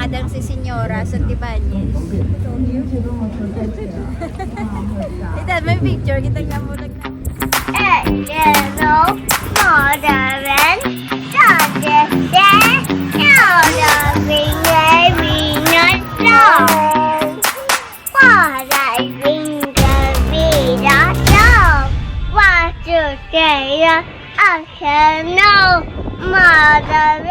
kadang si Senyora sa Tibañez. Ito, may picture. Kita nga mo lang. Yellow, modern, dodger, yellow, winner, what I ring the vida, what you say, I can know, modern.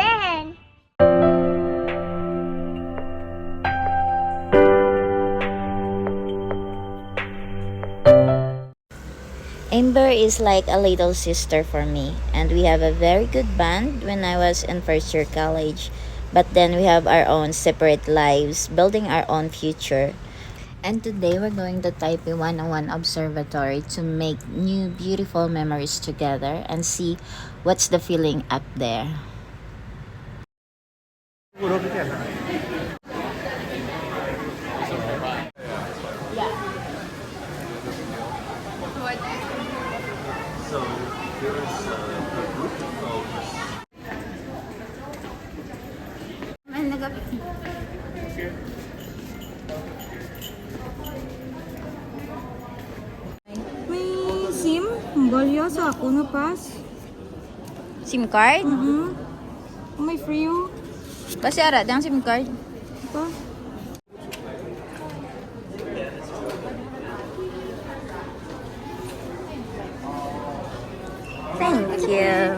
Amber is like a little sister for me, and we have a very good bond when I was in first year college. But then we have our own separate lives, building our own future. And today we're going to Taipei 101 Observatory to make new beautiful memories together and see what's the feeling up there. So here's the group of May nagabi. May SIM? Balyo sa ako na pass. SIM card? May free yun. Kasi ara, ang SIM card. Ito. Thank you.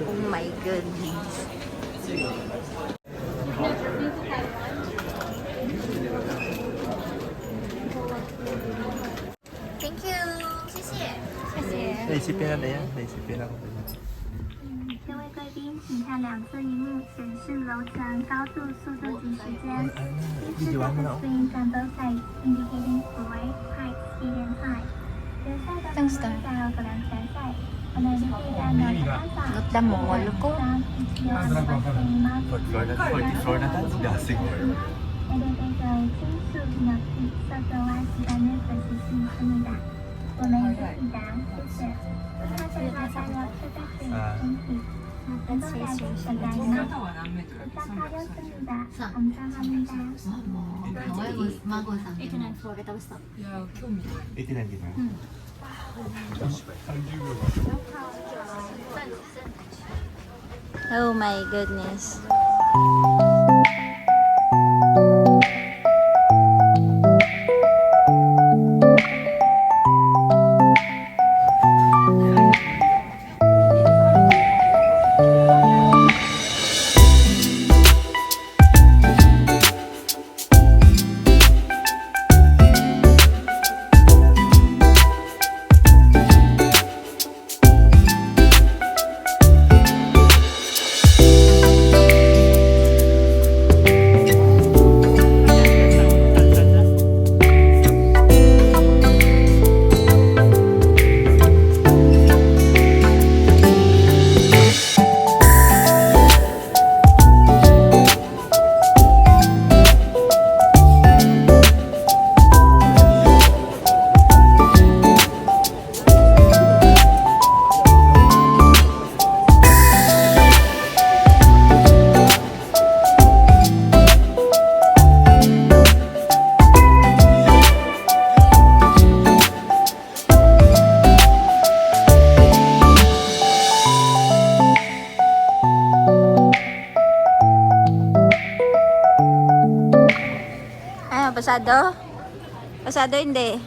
Oh my goodness. Thank you. 谢谢。谢谢。那些边的呀，那些边的。各位贵宾，请看两侧荧幕显示楼层高度、速度及时间。Please look at the screen on both sides, indicating floor, height, speed, and time. 正式的。我们可以在哪个方法？ Got the mall ko. floor na tayo, gasing mo. 面对这个金属脑体色泽湾时代的可持续生长，我们已经抵达，谢谢。它是它代表是在水身体。 Oh my goodness. Pasado? Pasado hindi.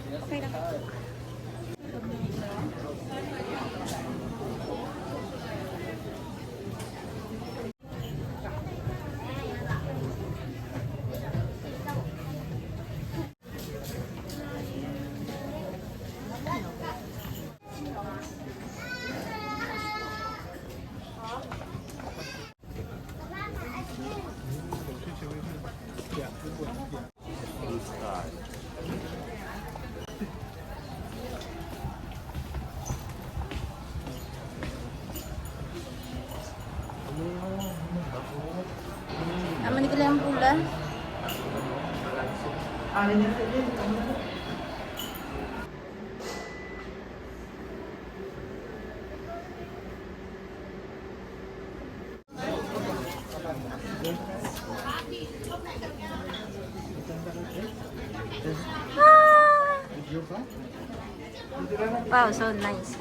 Aman ko lang pula. Wow, so nice.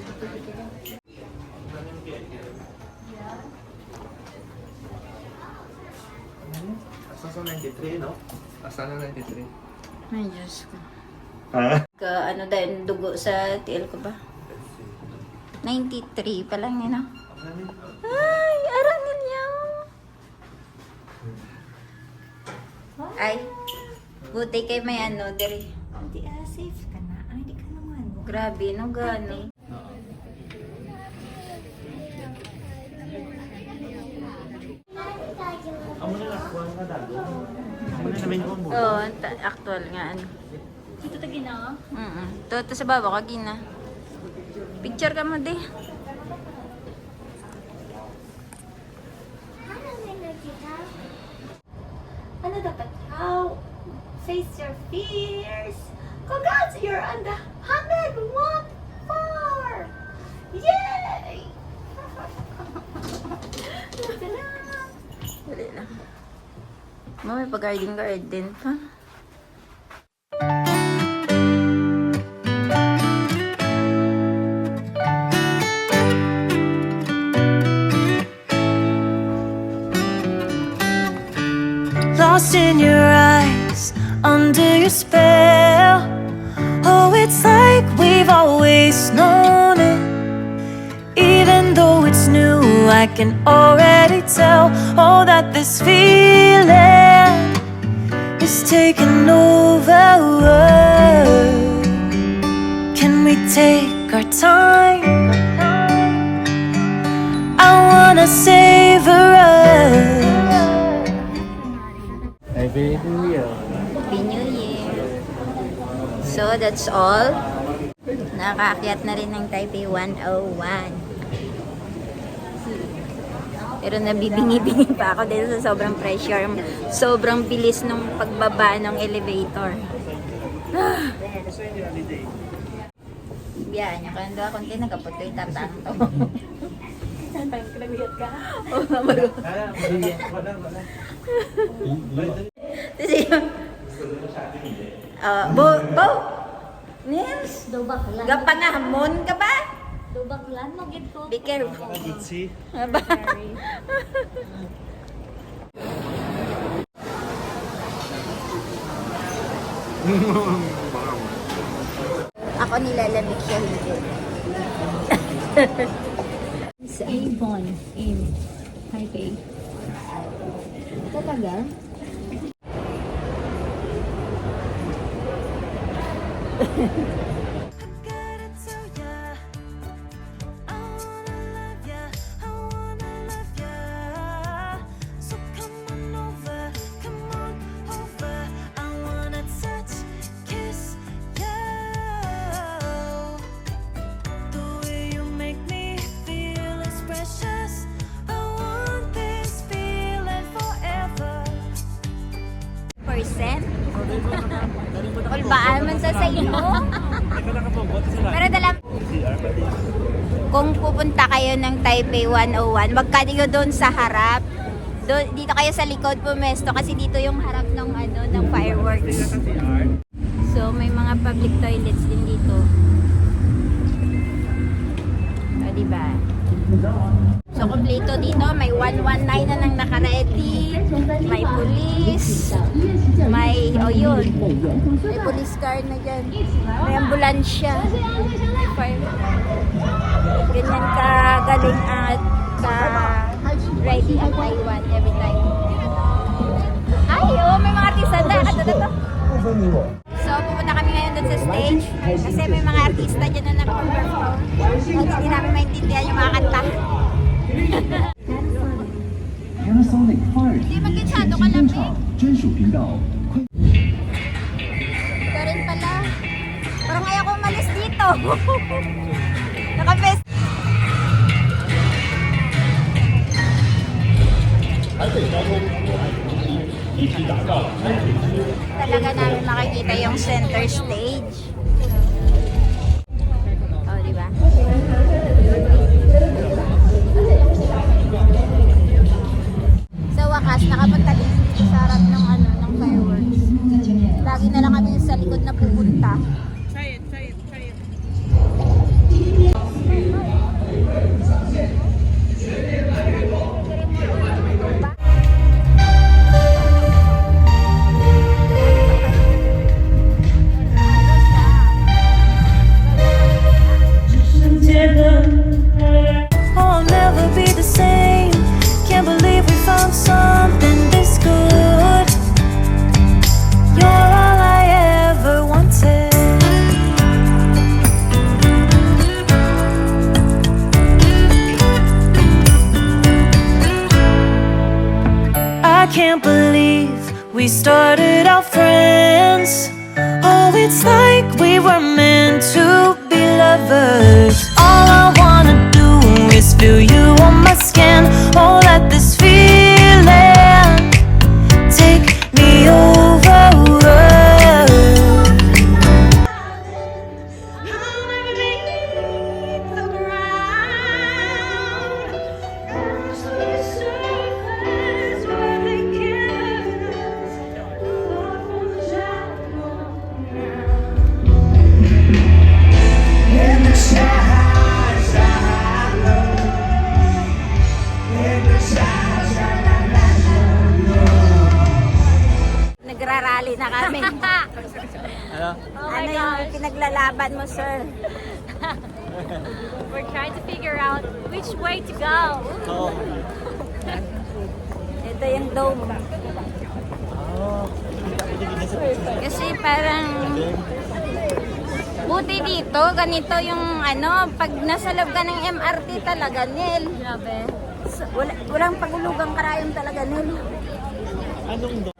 Asa sa 93, no? Asa na 93? Ay, Diyos ko. Ha? Ano dahil dugo sa TL ko ba? 93 pa lang yun, no? Ay, arangin niya. Ay, buti kay may ano, diri. Hindi, safe ka na. Ay, di ka naman. Grabe, no, gani. Amo na nakuha ka dago. Amo na namin ko mo. Oo, actual nga, ano. Dito tagi na. To sa baba, kagina. Picture ka mo, di. Ano dapat? How? Face your fears. Congrats, you're on the 101 bar. Yay! Dali lang. May pag-garden pa. Lost in your eyes, under your spell. Oh, it's like we've always known it. Even though it's new, I can already tell. Oh, that this feeling is taking over. Can we take our time? I wanna savor us. Happy New Year. Happy New Year! So, that's all. Nakaakyat na rin ng Taipei 101. Pero nabibingi-bingi pa ako dahil sa sobrang pressure. Sobrang bilis nung pagbaba ng elevator. Biyahan niya. Kaya doon konti nagkapot ko yung tatang to. Oo, maru. Wala. Kasi yung... Bo! Nils? Dubaklan. Gapangahamon ka ba? Dubaklan mo gid ko. Be careful. Gutsi. Aba. Ako nilalamig siya hindi. Sa Avon in Taipei. Talaga? Gotta tell ya, I wanna love ya, I wanna love ya. So come on over, I wanna touch, kiss ya. The way you make me feel is precious. I want this feeling forever. Percent? Ulbaan man sa iyo. Pero dalam, kung pupunta kayo ng Taipei 101, wag kayo doon sa harap. Dito kayo sa likod pumesto kasi dito yung harap ng ng fireworks. So may mga public toilets din dito. O, diba? So kompleto dito, may 119 na nang naka-ready, may police, may, yun, may police car na dyan, may ambulansya, may fire. Ganyan ka galing at ready at Taiwan every time. Ay, may mga artista na. So, pupunta kami ngayon doon sa stage kasi may mga artista dyan na nag-perform. Hindi namin maintindihan yung mga kanta. Panasonic Fire Hindi magkinsado ka lang, eh. 专属频道。 Ito rin pala. Parang ayaw ko umalis dito. Nakabest. Talaga namin makikita yung center stage. Oh, di ba? Sa wakas, nakapunta din dito sa harap ng ng fireworks. Lagi na lang kami sa likod na pupunta. Try it. Oh, I'll never be the same. Can't believe we found something this good. You're all I ever wanted. I can't believe we started out friends. Oh, it's like we were meant to be lovers. All I wanna do is feel you on my skin. Oh, let this feeling take me over. Nagrarally na kami. Ano? Ano yung pinaglalaban mo, sir? We're trying to figure out which way to go. Oo. Ito yung dome. Kasi parang buti dito, ganito yung ano, pag nasa loob ka ng MRT talaga, Nel. Grabe. Walang pagulugang karayom talaga, Nel. Anong